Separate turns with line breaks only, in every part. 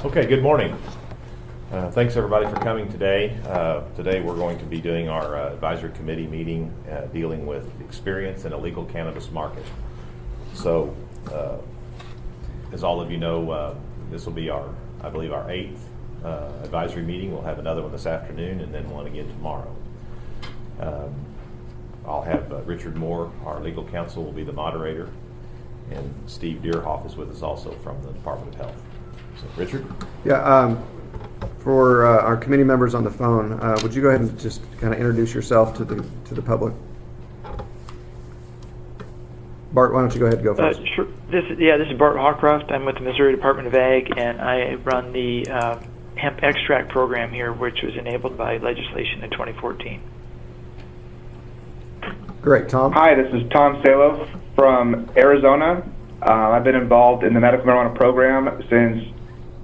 Okay, good morning. Thanks everybody for coming today. Today we're going to be doing our advisory committee meeting dealing with experience in a legal cannabis market. So, as all of you know, this will be I believe our 8th advisory meeting. We'll have another one this afternoon and then one again tomorrow. I'll have Richard Moore, our legal counsel, will be the moderator, and Steve Deerhoff is with us also from the Department of Health. So, Richard?
Yeah, for our committee members on the phone, would you go ahead and just kind of introduce yourself to the public? Bart, why don't you go ahead and go first?
Sure. This is Bart Hawcroft. I'm with the Missouri Department of Ag, and I run the hemp extract program here, which was enabled by legislation in 2014.
Great. Tom?
Hi, this is Tom Salos from Arizona. I've been involved in the medical marijuana program since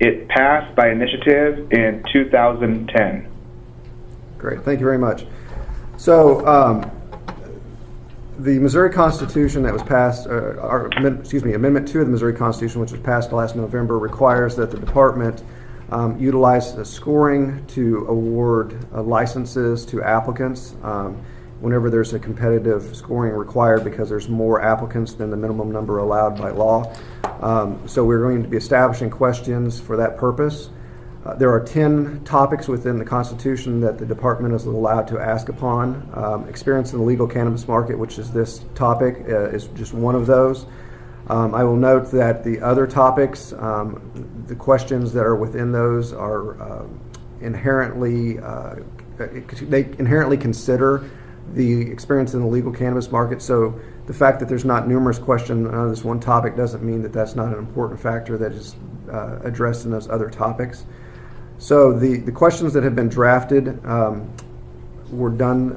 it passed by initiative in 2010.
Great. Thank you very much. So, the Missouri Constitution that was passed, Amendment 2 of the Missouri Constitution, which was passed last November, requires that the department utilize scoring to award licenses to applicants whenever there's a competitive scoring required, because there's more applicants than the minimum number allowed by law. So we're going to be establishing questions for that purpose. There are 10 topics within the Constitution that the department is allowed to ask upon. Experience in the legal cannabis market, which is this topic, is just one of those. I will note that the other topics, the questions that are within those are inherently consider the experience in the legal cannabis market. So the fact that there's not numerous questions on this one topic doesn't mean that that's not an important factor that is addressed in those other topics. So the questions that have been drafted were done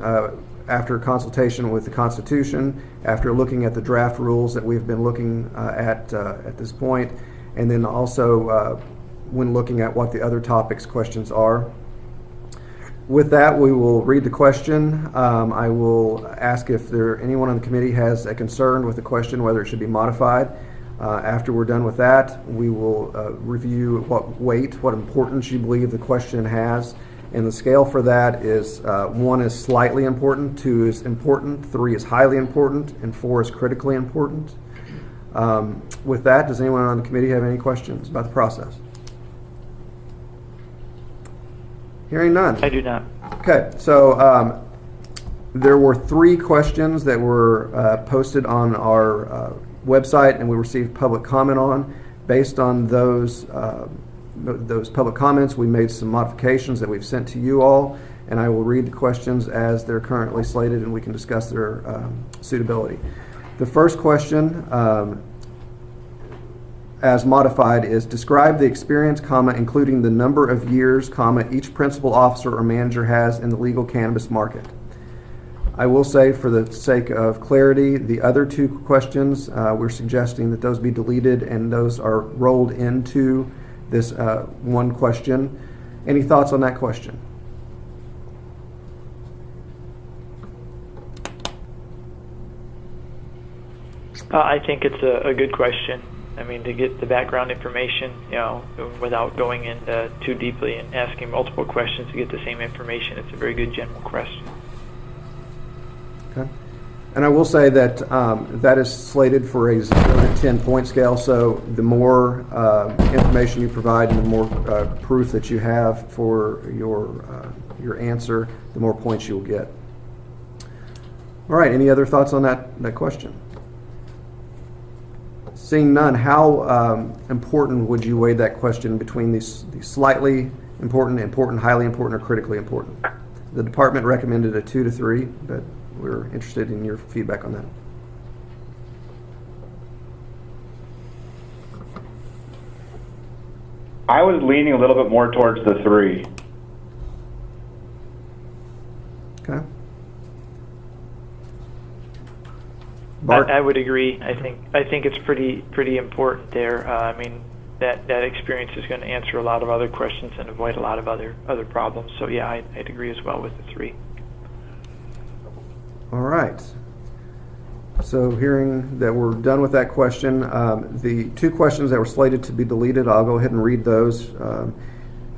after consultation with the Constitution, after looking at the draft rules that we've been looking at this point, and then also when looking at what the other topics questions are. With that, we will read the question. I will ask if anyone on the committee has a concern with the question, whether it should be modified. After we're done with that, we will review what importance you believe the question has. And the scale for that is 1 is slightly important, 2 is important, 3 is highly important, and 4 is critically important. With that, does anyone on the committee have any questions about the process? Hearing none.
I do not.
Okay, so there were 3 questions that were posted on our website, and we received public comment on. Based on those public comments, we made some modifications that we've sent to you all, and I will read the questions as they're currently slated, and we can discuss their suitability. The first question, as modified, is describe the experience, including the number of years, each principal officer or manager has in the legal cannabis market. I will say, for the sake of clarity, the other 2 questions, we're suggesting that those be deleted, and those are rolled into this one question. Any thoughts on that question?
I think it's a good question. I mean, to get the background information, without going in too deeply and asking multiple questions to get the same information, it's a very good general question.
Okay. And I will say that that is slated for a 0 to 10-point scale, so the more information you provide and the more proof that you have for your answer, the more points you'll get. All right, any other thoughts on that question? Seeing none, how important would you weigh that question between these slightly important, highly important, or critically important? The department recommended a 2 to 3, but we're interested in your feedback on that.
I was leaning a little bit more towards the 3.
Okay. Bart?
I would agree. I think it's pretty important there. I mean, that experience is going to answer a lot of other questions and avoid a lot of other problems. So yeah, I'd agree as well with the 3.
All right. So hearing that we're done with that question, the two questions that were slated to be deleted, I'll go ahead and read those.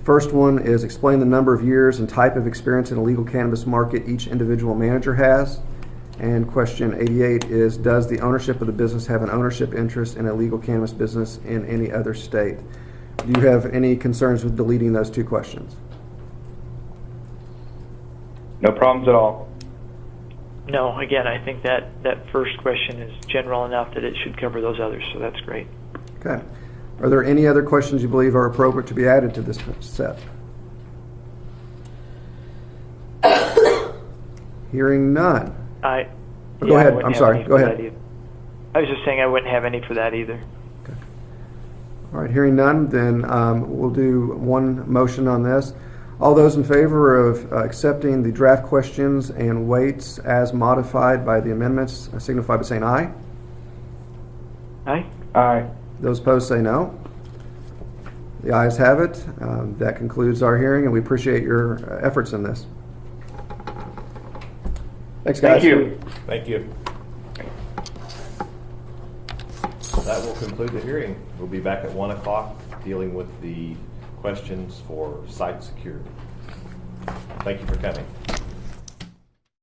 First one is explain the number of years and type of experience in a legal cannabis market each individual manager has. And question 88 is, does the ownership of the business have an ownership interest in a legal cannabis business in any other state? Do you have any concerns with deleting those two questions?
No problems at all.
No, again, I think that first question is general enough that it should cover those others, so that's great.
Okay. Are there any other questions you believe are appropriate to be added to this set? Hearing none.
Go
ahead.
wouldn't
I'm
have
sorry.
any
Go
for
ahead.
that either. I was just saying I wouldn't have any for that either.
All right, hearing none, then we'll do one motion on this. All those in favor of accepting the draft questions and weights as modified by the amendments signify by saying aye.
Aye?
Aye.
Those opposed say no. The ayes have it. That concludes our hearing, and we appreciate your efforts in this. Thanks, guys.
Thank you.
Thank you. That will conclude the hearing. We'll be back at 1 o'clock dealing with the questions for site security. Thank you for coming.